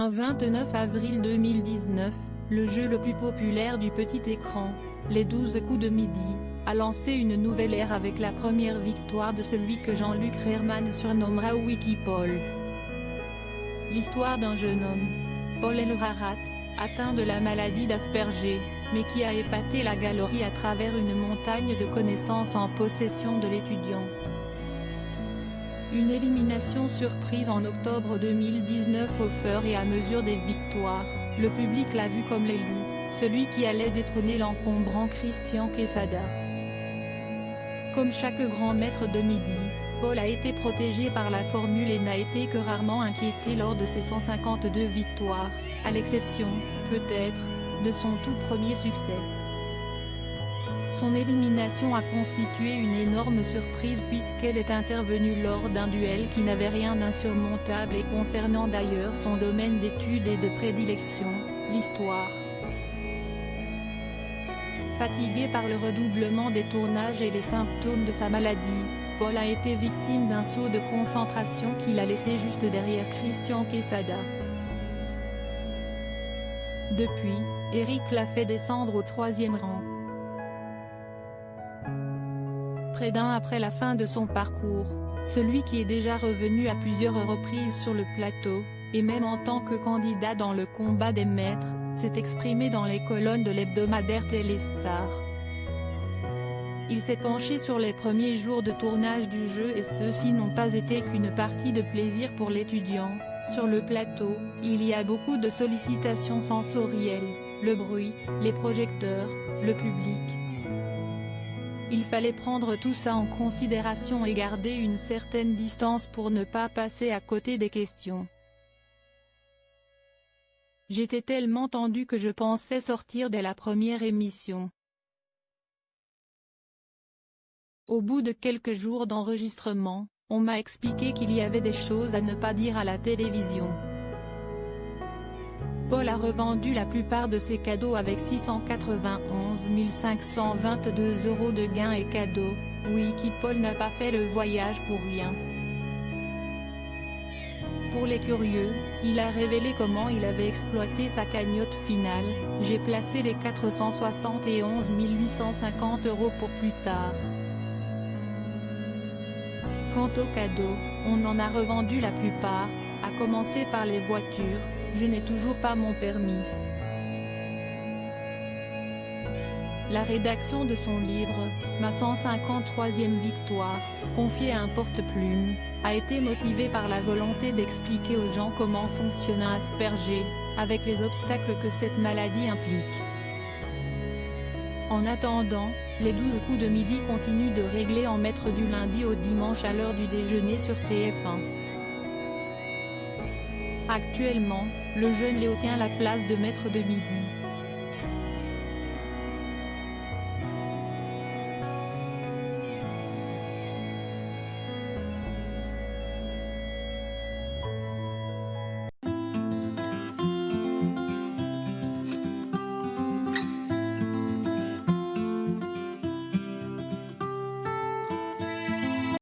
Un 29 avril 2019, le jeu le plus populaire du petit écran, les 12 coups de midi, a lancé une nouvelle ère avec la première victoire de celui que Jean-Luc Reichmann surnommera Wikipol. L'histoire d'un jeune homme, Paul El-Rarat, atteint de la maladie d'Asperger, mais qui a épaté la galerie à travers une montagne de connaissances en possession de l'étudiant. Une élimination surprise en octobre 2019. Au fur et à mesure des victoires, le public l'a vu comme l'élu, celui qui allait détrôner l'encombrant Christian Quesada. Comme chaque grand maître de midi, Paul a été protégé par la formule et n'a été que rarement inquiété lors de ses 152 victoires, à l'exception, peut-être, de son tout premier succès. Son élimination a constitué une énorme surprise puisqu'elle est intervenue lors d'un duel qui n'avait rien d'insurmontable et concernant d'ailleurs son domaine d'étude et de prédilection, l'histoire. Fatigué par le redoublement des tournages et les symptômes de sa maladie, Paul a été victime d'un saut de concentration qui l'a laissé juste derrière Christian Quesada. Depuis, Eric l'a fait descendre au 3e rang. Près d'un après la fin de son parcours, celui qui est déjà revenu à plusieurs reprises sur le plateau, et même en tant que candidat dans le combat des maîtres, s'est exprimé dans les colonnes de l'hebdomadaire Téléstar. Il s'est penché sur les premiers jours de tournage du jeu et ceux-ci n'ont pas été qu'une partie de plaisir pour l'étudiant. Sur le plateau, il y a beaucoup de sollicitations sensorielles, le bruit, les projecteurs, le public. Il fallait prendre tout ça en considération et garder une certaine distance pour ne pas passer à côté des questions. J'étais tellement tendu que je pensais sortir dès la première émission. Au bout de quelques jours d'enregistrement, on m'a expliqué qu'il y avait des choses à ne pas dire à la télévision. Paul a revendu la plupart de ses cadeaux avec 691 522 € de gains et cadeaux. Wikipol n'a pas fait le voyage pour rien. Pour les curieux, il a révélé comment il avait exploité sa cagnotte finale. J'ai placé les 471 850 € pour plus tard. Quant aux cadeaux, on en a revendu la plupart, à commencer par les voitures. Je n'ai toujours pas mon permis. La rédaction de son livre, ma 153e victoire, confiée à un porte-plume, a été motivée par la volonté d'expliquer aux gens comment fonctionne un Asperger, avec les obstacles que cette maladie implique. En attendant, les 12 coups de midi continuent de régler en maître du lundi au dimanche à l'heure du déjeuner sur TF1. Actuellement, le jeune Léo tient la place de maître de midi.